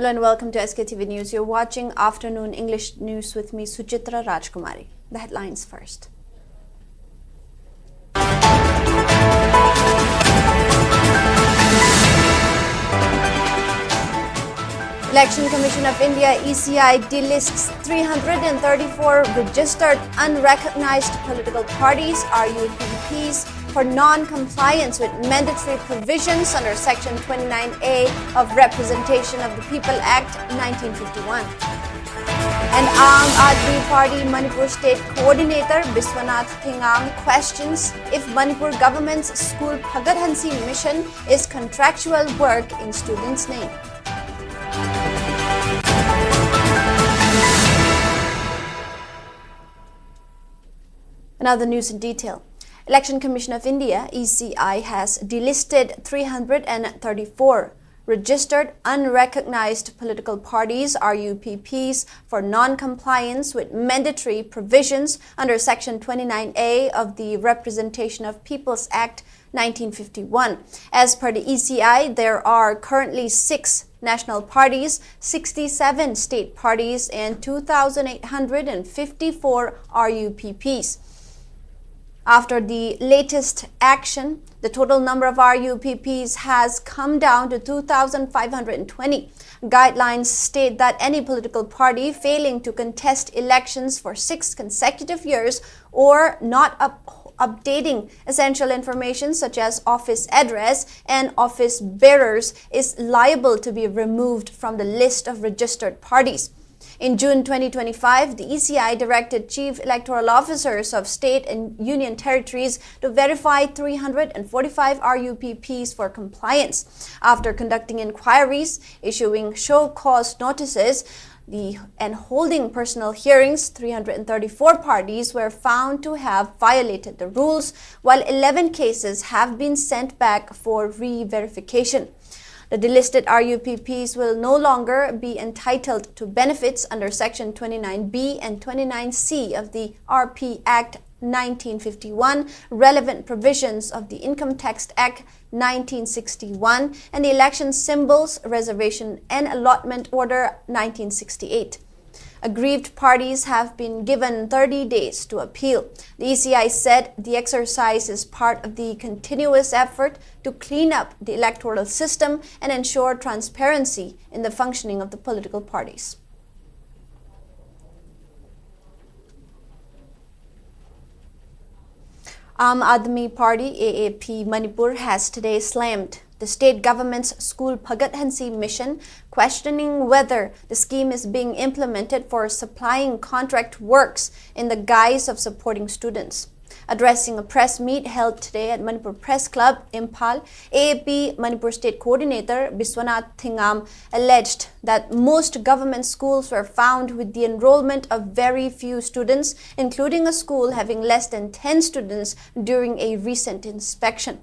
Hello and welcome to SKTV News. You're watching Afternoon English News with me, Suchitra Rajkumari. The headlines first. Election Commission of India (ECI) delists 334 registered unrecognized political parties (RUPPs) for non-compliance with mandatory provisions under Section 29A of Representation of the People Act 1951. And Aam Aadmi Party Manipur State Coordinator Biswanath Thingam questions if Manipur government's school Phagadhansi mission is contractual work in students' name. Now the news in detail. Election Commission of India (ECI) has delisted 334 registered unrecognized political parties (RUPPs) for non-compliance with mandatory provisions under Section 29A of the Representation of People's Act 1951. As per the ECI, there are currently 6 national parties, 67 state parties, and 2,854 RUPPs. After the latest action, the total number of RUPPs has come down to 2,520. Guidelines state that any political party failing to contest elections for 6 consecutive years or not updating essential information such as office address and office bearers is liable to be removed from the list of registered parties. In June 2025, the ECI directed Chief Electoral Officers of state and union territories to verify 345 RUPPs for compliance. After conducting inquiries, issuing show cause notices, and holding personal hearings, 334 parties were found to have violated the rules, while 11 cases have been sent back for re-verification. The delisted RUPPs will no longer be entitled to benefits under Section 29B and 29C of the RP Act 1951, relevant provisions of the Income Tax Act 1961, and the Election Symbols, Reservation and Allotment Order 1968. Aggrieved parties have been given 30 days to appeal. The ECI said the exercise is part of the continuous effort to clean up the electoral system and ensure transparency in the functioning of the political parties. Aam Aadmi Party (AAP) Manipur has today slammed the state government's school Phagadhansi mission, questioning whether the scheme is being implemented for supplying contract works in the guise of supporting students. Addressing a press meet held today at Manipur Press Club, Imphal, AAP Manipur State Coordinator Biswanath Thingam alleged that most government schools were found with the enrollment of very few students, including a school having less than 10 students during a recent inspection.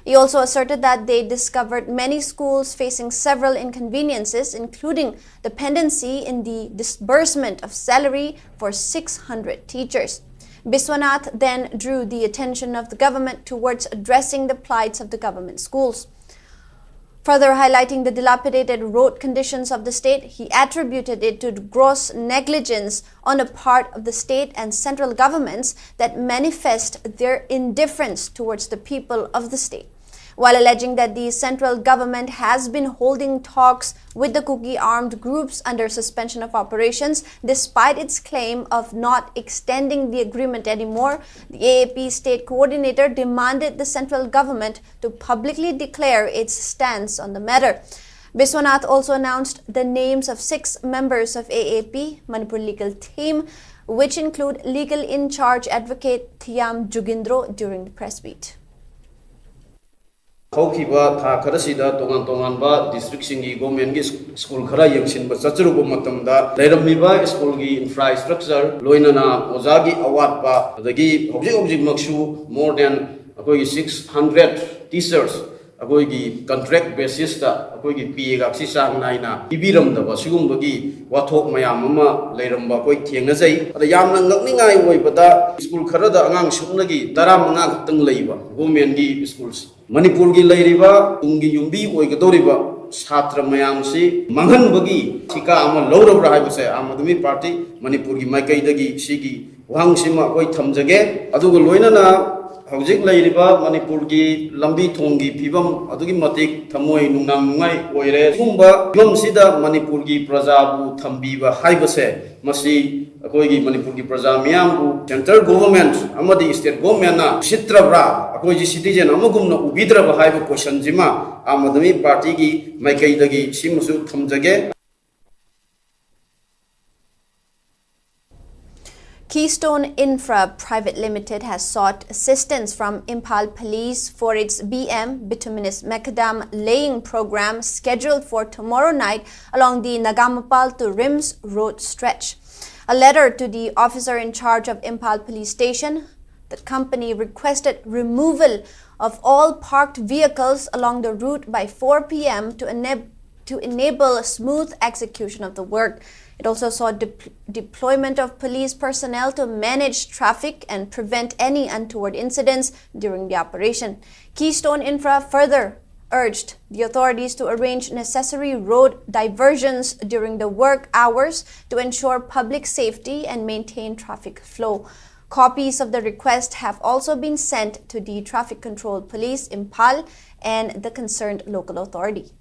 He also asserted that they discovered many schools facing several inconveniences, including dependency in the disbursement of salary for 600 teachers. Biswanath then drew the attention of the government towards addressing the plights of the government schools. Further highlighting the dilapidated road conditions of the state, he attributed it to gross negligence on the part of the state and central governments that manifest their indifference towards the people of the state. While alleging that the central government has been holding talks with the Kuki armed groups under suspension of operations, despite its claim of not extending the agreement anymore, the AAP state coordinator demanded the central government to publicly declare its stance on the matter. Biswanath also announced the names of 6 members of AAP Manipur legal team, which include legal in-charge advocate Thiam Jugindro during the press meet. Haukiba tha kharasida tongan ba district singi government gi school khara yengsin ba chachuruba matamda leiramiba school gi infrastructure loinana ojagi awat ba adagi object maksu more than akoi 600 teachers akoi gi contract basis ta akoi gi pa ga si sang naina ibiram da ba sigum bagi wathok mayam ama leiramba koi thengna jai ada yamna ngakningai oibada school khara da angang sumnagi 15 khtang leiba government gi schools Manipur gi leiriba tungi yumbi oigadoriba Satra Mayamsi, Mangan Bagi, Tika Ama Lora Hibase, Amadumi Party, Manipuri Makaidagi, Shigi, Wang Sima, Koi Tamjage, Adugo Loinana. Hojik Lairiba, Manipurgi, Lambi Tongi, Pibam, Adugi Matik, Tamoi, Nunangai, Oire, Tumba, Yom Sida, Manipurgi, Prazabu, Tambiba, Haibase, Masi, Akoigi, Manipurgi, Prazamiambu, Central Government, Amadi State Government, Sitrabra, Akoigi citizen, Amagumna, Ubidra, Haiba, Koshanjima, Amadami Party, Makaidagi, Simusu, Tamjage. Keystone Infra Private Limited has sought assistance from Imphal Police for its BM bituminous macadam laying program scheduled for tomorrow night along the Nagamapal to Rims Road stretch. A letter to the officer in charge of Imphal Police Station, the company requested removal of all parked vehicles along the route by 4 p.m. to enable smooth execution of the work. It also saw deployment of police personnel to manage traffic and prevent any untoward incidents during the operation. Keystone Infra further urged the authorities to arrange necessary road diversions during the work hours to ensure public safety and maintain traffic flow. Copies of the request have also been sent to the Traffic Control Police, Imphal, and the concerned local authority.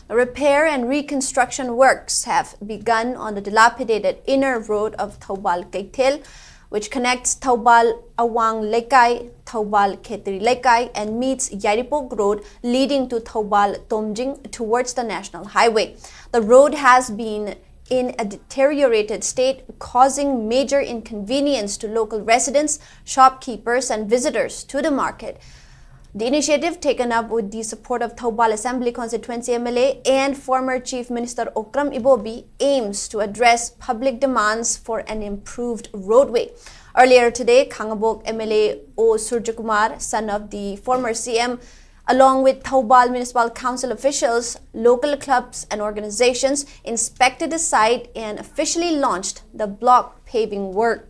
Repair and reconstruction works have begun on the dilapidated inner road of Thoubal Kaithel, which connects Thoubal Awang Lekai, Thoubal Khetri Lekai, and meets Yaripok Road leading to Thoubal Tomjing towards the National Highway. The road has been in a deteriorated state, causing major inconvenience to local residents, shopkeepers, and visitors to the market. The initiative, taken up with the support of Thoubal Assembly Constituency MLA and former Chief Minister Okram Ibobi, aims to address public demands for an improved roadway. Earlier today, Khangabok MLA O. Surjakumar, son of the former CM, along with Thoubal Municipal Council officials, local clubs and organizations, inspected the site and officially launched the block paving work.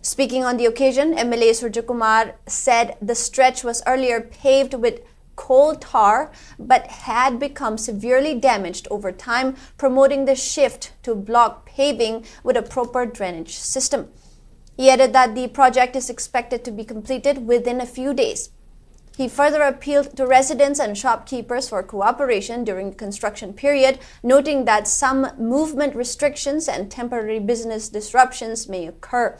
Speaking on the occasion, MLA Surjakumar said the stretch was earlier paved with coal tar but had become severely damaged over time, promoting the shift to block paving with a proper drainage system. He added that the project is expected to be completed within a few days. He further appealed to residents and shopkeepers for cooperation during the construction period, noting that some movement restrictions and temporary business disruptions may occur.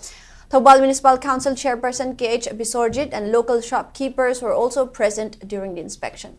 Thoubal Municipal Council Chairperson K.H. Bisorjit and local shopkeepers were also present during the inspection.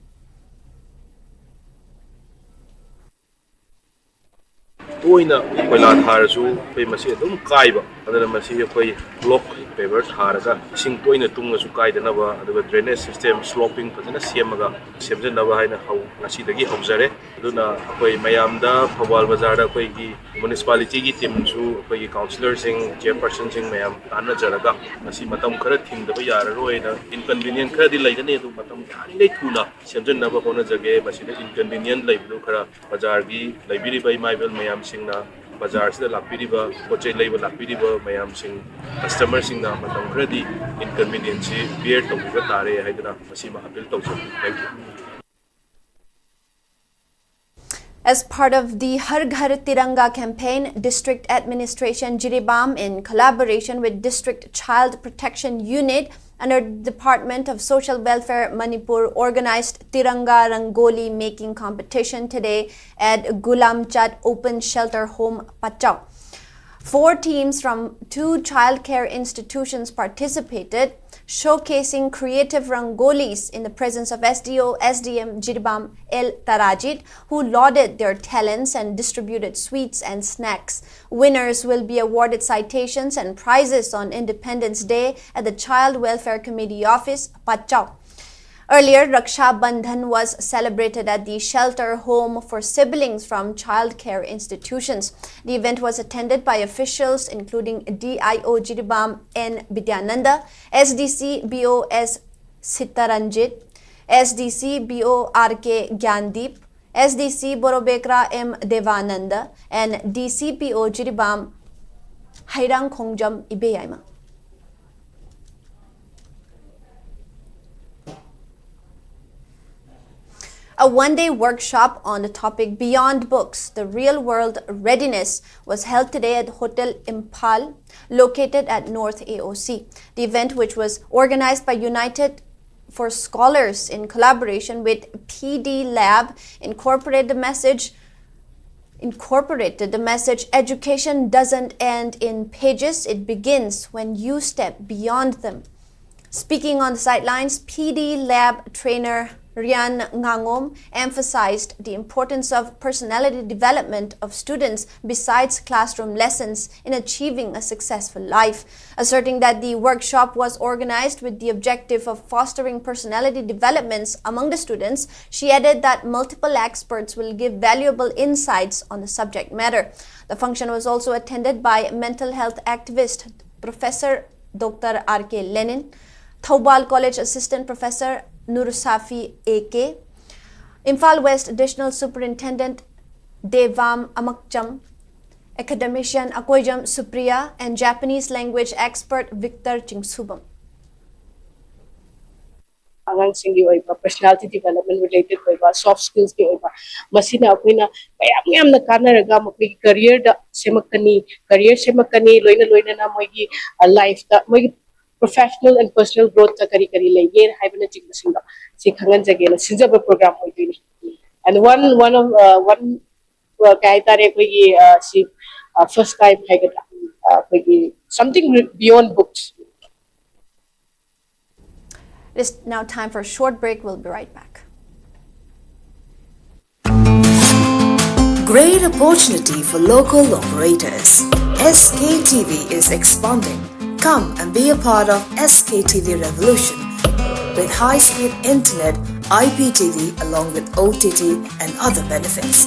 Toina koila tharasu pe masi adum kaiba adana masi koi block paper tharaga sing toina tunga su kaidana ba aduga drainage system sloping fazana semaga semjana ba haina hau ngasi dagi haujare aduna koi mayamda Thoubal bazar da koi gi municipality gi team su koi gi councillor sing chairperson sing mayam tana jaraga masi matam khara thingda ba yara roina inconvenient khara di laidane du matam thani nei thuna semjana ba hona jage masi da inconvenient laibu khara bazar gi laibiri bai maibel mayam singna bazar sida lakpiriba pochai leiba lakpiriba mayam sing customer singna matam khadi inconvenience bear to ba tare haidana masima appeal tawju. Thank you. As part of the Har Ghar Tiranga campaign, District Administration Jiribam, in collaboration with District Child Protection Unit under Department of Social Welfare Manipur, organized Tiranga Rangoli making competition today at Gulam Chad Open Shelter Home, Pachau. 4 teams from 2 childcare institutions participated, showcasing creative rangolis in the presence of SDO, SDM Jiribam El Tarajit, who lauded their talents and distributed sweets and snacks. Winners will be awarded citations and prizes on Independence Day at the Child Welfare Committee office, Pachau. Earlier, Raksha Bandhan was celebrated at the shelter home for siblings from childcare institutions. The event was attended by officials including DIO Jiribam N. Vidyananda, SDC BOS Sitaranjit, SDC BO RK Gyandeep, SDC Borobekra M. Devananda, and DCPO Jiribam Hairang Khongjam Ibeyaima. A one-day workshop on the topic Beyond Books, the Real-World Readiness was held today at Hotel Imphal, located at North AOC. The event, which was organized by United for Scholars in collaboration with PD Lab, incorporated the message education doesn't end in pages, it begins when you step beyond them. Speaking on the sidelines, PD Lab trainer Rian Ngangom emphasized the importance of personality development of students besides classroom lessons in achieving a successful life. Asserting that the workshop was organized with the objective of fostering personality developments among the students, she added that multiple experts will give valuable insights on the subject matter. The function was also attended by mental health activist Professor Dr. R.K. Lenin, Thoubal College Assistant Professor Nursafi A.K., Imphal West Additional Superintendent Devam Amakcham, academician Akoijam Supriya, and Japanese language expert Victor Chingsubam. Angangsinggi oiba personality development related oiba soft skills ki oiba masina akoina mayam na kanaraga mokli career da semakani loina na moigi life da moigi professional and personal growth ka kari le yer haibana chingsinga si khangan jagena sinjaba program hoidini and one kai tare koigi si first time haigata koigi something beyond books. It is now time for a short break. We'll be right back. Great opportunity for local operators. SKTV is expanding. Come and be a part of SKTV revolution with high-speed internet, IPTV along with OTT and other benefits.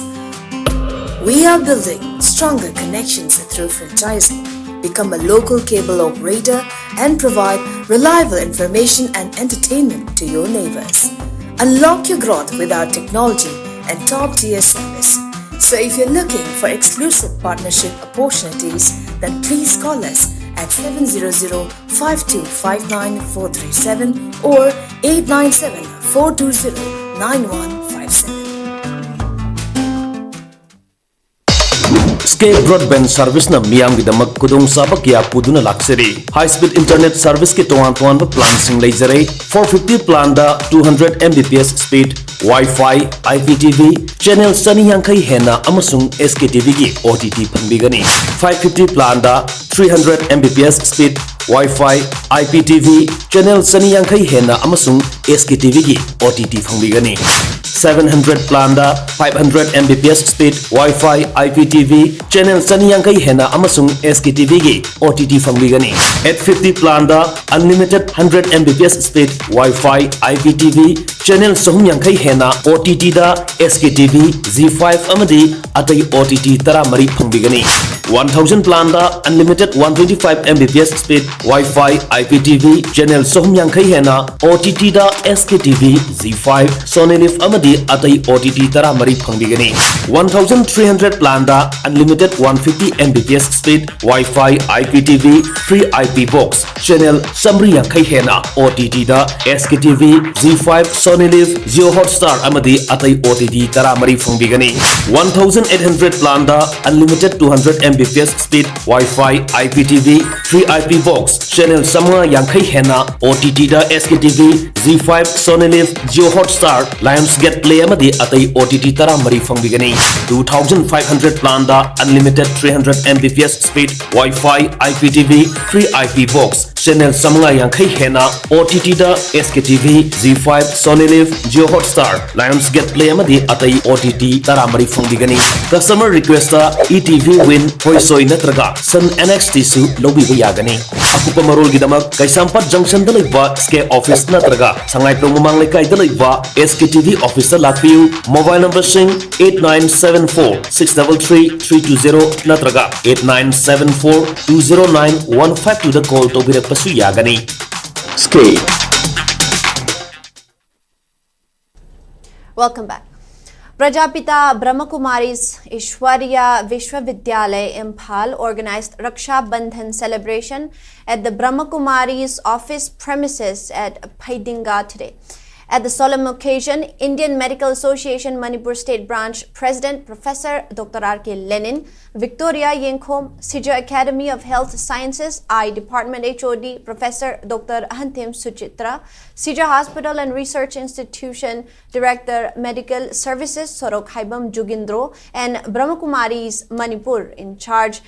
We are building stronger connections through franchising. Become a local cable operator and provide reliable information and entertainment to your neighbors. Unlock your growth with our technology and top-tier service. So if you're looking for exclusive partnership opportunities, then please call us at 700-5259-437 or 897-420-9157. Skate broadband service na miyam gidamak kudung sabak ya puduna lakseri. High speed internet service ke tuan ba plan sing laser 450 plan da 200 Mbps speed Wi-Fi, IPTV, channel sani yang kai hena amasung SKTV ki OTT phanbigani. 550 plan da 300 Mbps speed Wi-Fi, IPTV, channel sani yang kai hena amasung SKTV ki OTT phanbigani. 700 plan da 500 Mbps speed Wi-Fi, IPTV, channel sani yang kai hena amasung SKTV ki OTT phanbigani. 850 plan da unlimited 100 Mbps speed Wi-Fi, IPTV, channel sahum yang kai hena OTT da SKTV, Z5 amadi atai OTT tara mari phanbigani. 1000 plan da unlimited 125 Mbps speed Wi-Fi, IPTV, channel sahum yang kai hena OTT da SKTV, Z5, Sony Live amadi atai OTT tara mari phangbigani. 1300 plan da unlimited 150 Mbps speed Wi-Fi, IPTV, free IP box, channel samri yang kai hena OTT da SKTV, Z5, Sony Live, Jio Hotstar amadi atai OTT tara mari phangbigani. 1800 plan da unlimited 200 Mbps speed Wi-Fi, IPTV, free IP box, channel samra yang kai hena OTT da SKTV, Z5, Sony Live, Jio Hotstar, Lionsgate Play amadi atai OTT tara mari phangbigani. 2500 plan da unlimited 300 Mbps speed Wi-Fi, IPTV, free IP box, channel samra yang kai hena OTT da SKTV, Z5, Sony Live, Jio Hotstar, Lionsgate Play amadi atai OTT tara mari phangbigani. Customer request da ETV Win Hoisoi natraga Sun NXT su lobi yagani. Akupa marol gidamak Kaisampat Junction da laiba SK Office natraga Sangai Promomang Lekai da laiba SKTV Office da lapiu. Mobile number sing 8974-633-320 natraga 8974-209-152 da call to birak pasu yagani. Skate. Welcome back. Prajapita Brahmakumari's Ishwarya Vishwavidyalaya Imphal organized Raksha Bandhan celebration at the Brahmakumari's office premises at Paidinga today. At the solemn occasion, Indian Medical Association Manipur State Branch President Professor Dr. R.K. Lenin, Victoria Yengkhom, Sija Academy of Health Sciences I Department HOD Professor Dr. Ahantim Suchitra, Sija Hospital and Research Institution Director Medical Services Sorok Haibam Jugindro, and Brahmakumari's Manipur in charge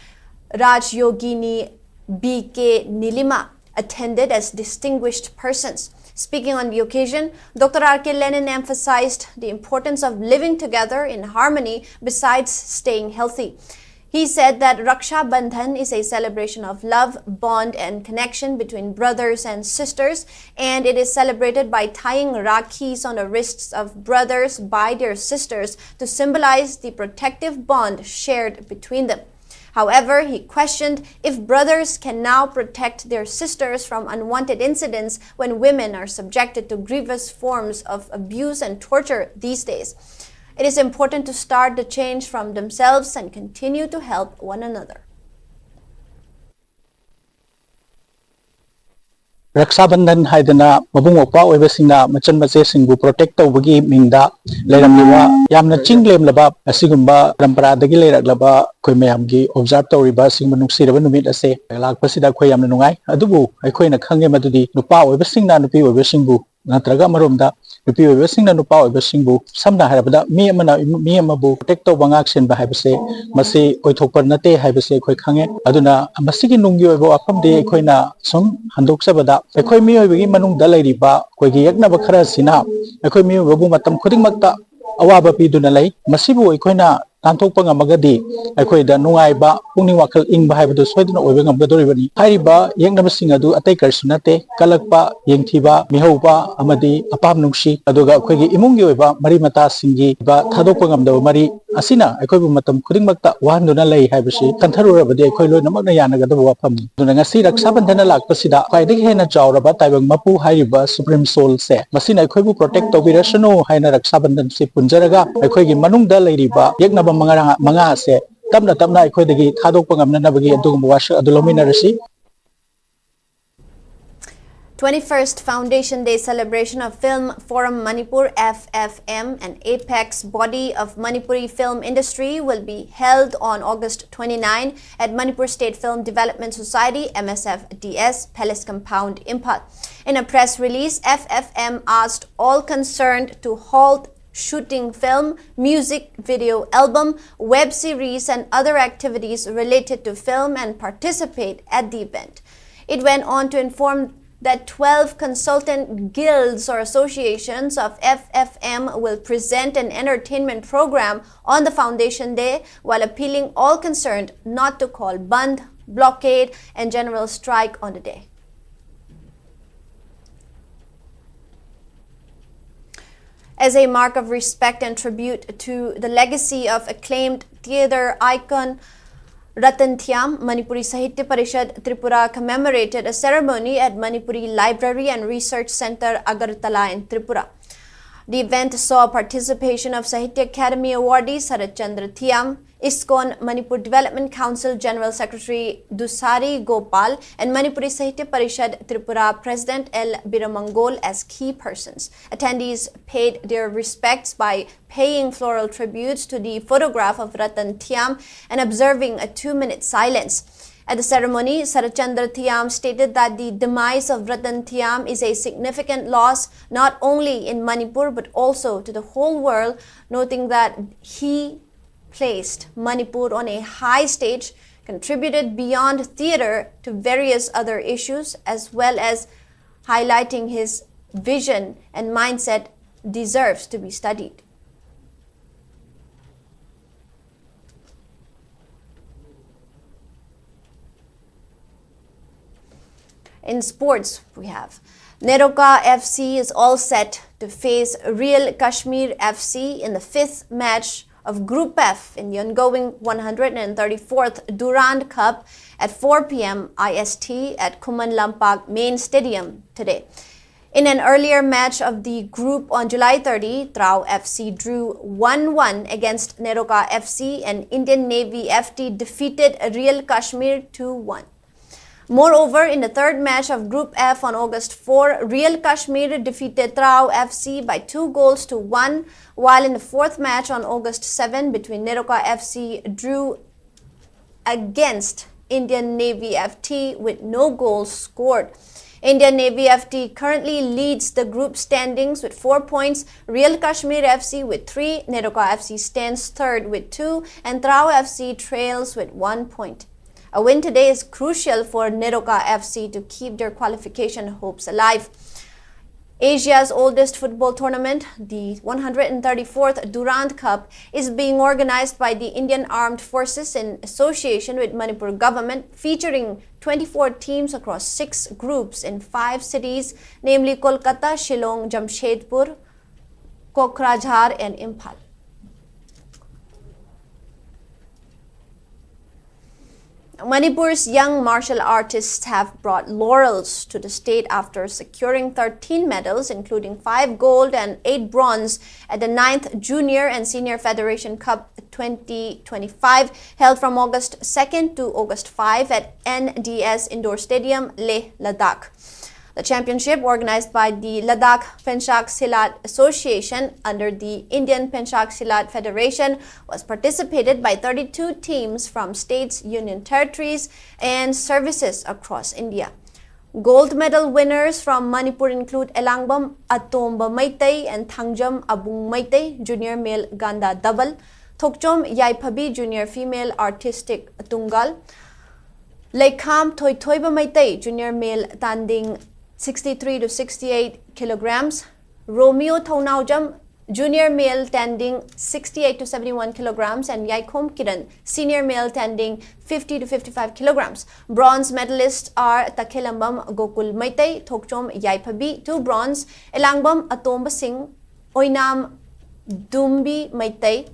Raj Yogini B.K. Nilima attended as distinguished persons. Speaking on the occasion, Dr. R.K. Lenin emphasized the importance of living together in harmony besides staying healthy. He said that Raksha Bandhan is a celebration of love, bond, and connection between brothers and sisters, and it is celebrated by tying rakhis on the wrists of brothers by their sisters to symbolize the protective bond shared between them. However, he questioned if brothers can now protect their sisters from unwanted incidents when women are subjected to grievous forms of abuse and torture these days. It is important to start the change from themselves and continue to help one another. Rakshabandhan haidana mabung opa oibasingna machan mache singbu protect tawbagi mingda leiramliba yamna chinglem laba asigumba ramparadagi leiraklaba khoi mayamgi observe tawriba singba nuksiraba numit ase lakpasida khoi yamna nungai adubu aikhoina khange madudi nupa oibasingna nupi oibasingbu natraga maromda nupi oibasingna nupa oibasingbu samna harabada mi amabu protect tawba ngak senba haibase masi oithokpar nate haibase khoi khange aduna masigi nunggi oibo afamde aikhoina sum handoksabada Ekoi miyo bagi manung dalai riba koi gi yakna bakhara sina ekoi miyo babu matam khuding makta awaba pidu na lai masibu ekoi na tantok pa ngamagadi ekoi da nungai ba pungning wakal ing ba haibadu soiduna oibe ngamgadori bani hairiba yakna basing adu atai karsunate kalakpa yengthiba mihauba amadi apam nungsi aduga ekoi gi imungi oiba mari mata singi ba thadok pa ngamda mari asina ekoi bu matam khuding makta wanduna lai haibasi kantharura badi ekoi loi namak na yanaga da wafam duna ngasi rakshabandhana lakpasida kaidagi hena chauraba taibang mapu hairiba supreme soul se masina ekoi bu protect tobirasano haina rakshabandhan se punjaraga ekoi gi manungda leiriba yakna ba manga se tamna ekoi dagi thadok pa ngamna nabagi adugum washa adulomina rasi 21st Foundation Day celebration of Film Forum Manipur FFM, an apex body of Manipuri film industry, will be held on August 29 at Manipur State Film Development Society MSFDS Palace Compound Imphal. In a press release, FFM asked all concerned to halt shooting film, music video album, web series and other activities related to film and participate at the event. It went on to inform that 12 consultant guilds or associations of FFM will present an entertainment program on the Foundation Day while appealing all concerned not to call bandh, blockade and general strike on the day. As a mark of respect and tribute to the legacy of acclaimed theatre icon Ratan Thiam, Manipuri Sahitya Parishad Tripura commemorated a ceremony at Manipuri Library and Research Center, Agartala in Tripura. The event saw participation of Sahitya Academy awardee Sarat Chandra Thiam, ISKCON Manipur Development Council General Secretary Dusari Gopal, and Manipuri Sahitya Parishad Tripura President L. Biramangol as key persons. Attendees paid their respects by paying floral tributes to the photograph of Ratan Thiam and observing a 2-minute silence. At the ceremony, Sarachandra Thiam stated that the demise of Ratan Thiam is a significant loss not only in Manipur but also to the whole world, noting that he placed Manipur on a high stage, contributed beyond theatre to various other issues, as well as highlighting his vision and mindset deserves to be studied. In sports, we have Neroka FC is all set to face Real Kashmir FC in the 5th match of Group F in the ongoing 134th Durand Cup at 4 p.m. IST at Kuman Lampak Main Stadium today. In an earlier match of the group on July 30, Trau FC drew 1-1 against Neroka FC and Indian Navy FT defeated Real Kashmir 2-1. Moreover, in the third match of Group F on August 4, Real Kashmir defeated Trao FC by 2-1, while in the fourth match on August 7 between Neroka FC drew against Indian Navy FT with no goals scored. Indian Navy FT currently leads the group standings with 4 points, Real Kashmir FC with 3, Neroka FC stands third with 2, and Trao FC trails with 1 point. A win today is crucial for Neroka FC to keep their qualification hopes alive. Asia's oldest football tournament, the 134th Durand Cup, is being organized by the Indian Armed Forces in association with Manipur government, featuring 24 teams across 6 groups in 5 cities, namely Kolkata, Shillong, Jamshedpur, Kokrajhar and Imphal. Manipur's young martial artists have brought laurels to the state after securing 13 medals, including 5 gold and 8 bronze at the 9th Junior and Senior Federation Cup 2025, held from August 2nd to August 5 at NDS Indoor Stadium, Leh, Ladakh. The championship, organized by the Ladakh Penchak Silat Association under the Indian Penchak Silat Federation, was participated by 32 teams from states, union territories, and services across India. Gold medal winners from Manipur include Elangbam Atomba Maitei and Thangjam Abung Maitei, junior male Ganda double, Thokchom Yaiphabi, junior female artistic Tungal, Leikham Thoithoiba Maitei, junior male Tanding 63 to 68 kilograms, Romeo Thaunaujam, junior male tending 68 to 71 kilograms, and Yaikhom Kiran, senior male tending 50 to 55 kilograms. Bronze medalists are Takhelambam Gokul Maitei, Thokchom Yaiphabi, 2 bronze, Elangbam Atomba Singh, Oinam Dumbi Maitei,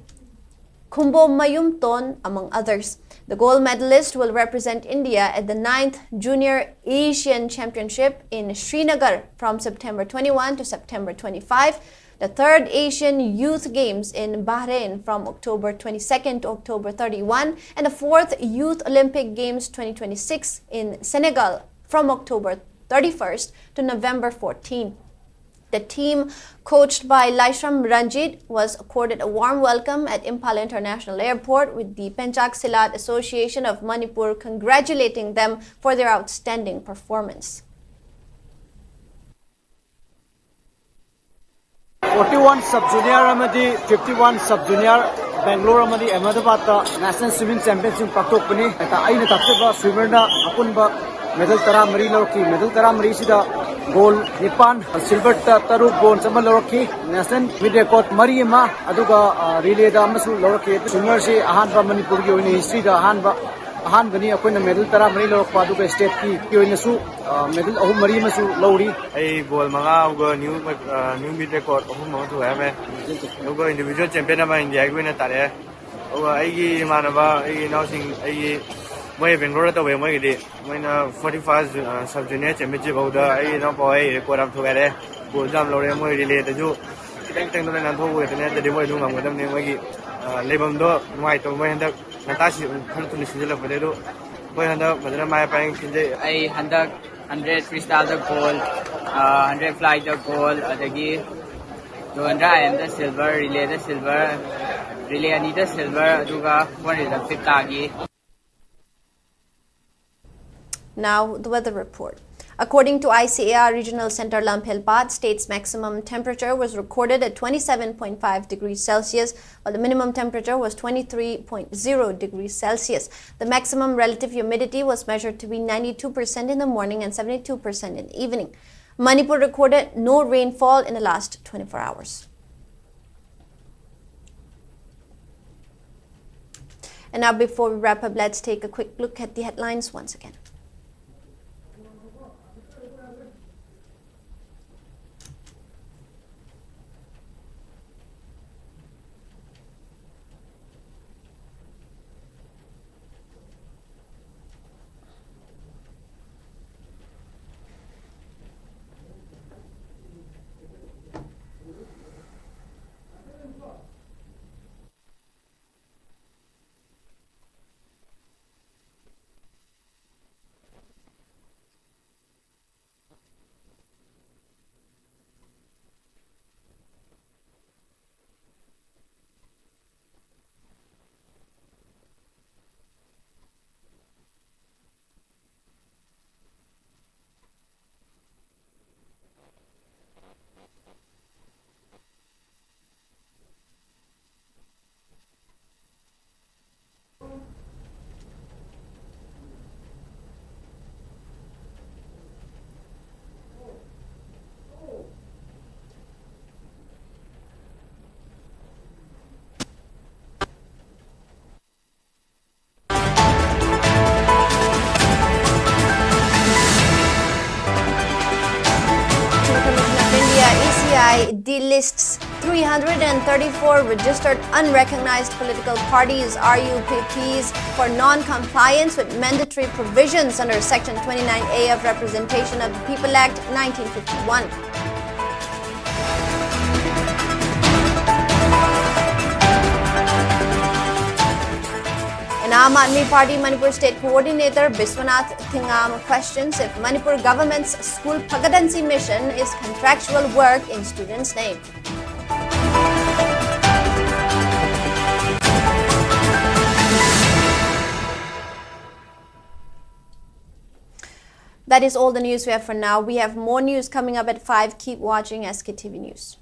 Khumbo Mayum Ton, among others. The gold medalist will represent India at the 9th Junior Asian Championship in Srinagar from September 21 to September 25, the 3rd Asian Youth Games in Bahrain from October 22nd to October 31, and the 4th Youth Olympic Games 2026 in Senegal from October 31st to November 14. The team, coached by Laishram Ranjit, was accorded a warm welcome at Imphal International Airport, with the Penchak Silat Association of Manipur congratulating them for their outstanding performance. 41 sub-junior amadi 51 sub-junior Bangalore amadi Ahmedabad National Swimming Championship paktokpani ta aina tapseba swimmer na apunba medal 13 lorki medal 13 sida gold nipan silver taruk bronze sama lorki national with record mari ma aduga relay da amasu lorki swimmer si ahanba Manipur gi oina history da ahanbani akoina medal 13 lorkpa aduga state ki oina su medal ahum mari masu lori ai gold manga uga new mid record ahum ma tu hai me uga individual champion ama India gi oina tare uga ai gi manaba ai now sing ai moi Bangalore ta we moi gi moina 45 sub junior championship oda ai now boy record am thogare gold jam lore moi relay ta ju teng teng na nan thogu te de moi du ngam gadam ne moi gi lebam do mai to moi handak nata si khan tu ni sijala pade do moi handak madra mai pang kinje ai handak 100 freestyle the gold, 100 fly the gold, adagi 200 and the silver, relay the silver, relay ani the silver, aduga 150 tagi. Now the weather report. According to ICAR Regional Center Lamphelpat, state's maximum temperature was recorded at 27.5 degrees Celsius, while the minimum temperature was 23.0 degrees Celsius. The maximum relative humidity was measured to be 92% in the morning and 72% in the evening. Manipur recorded no rainfall in the last 24 hours. And now, before we wrap up, let's take a quick look at the headlines once again. 134 registered unrecognized political parties RUPPs for non-compliance with mandatory provisions under Section 29A of Representation of the People Act 1951. Aam Aadmi Party Manipur State Coordinator Biswanath Thingam questions if Manipur government's school Phagadansi mission is contractual work in students' name. That is all the news we have for now. We have more news coming up at 5. Keep watching SKTV News.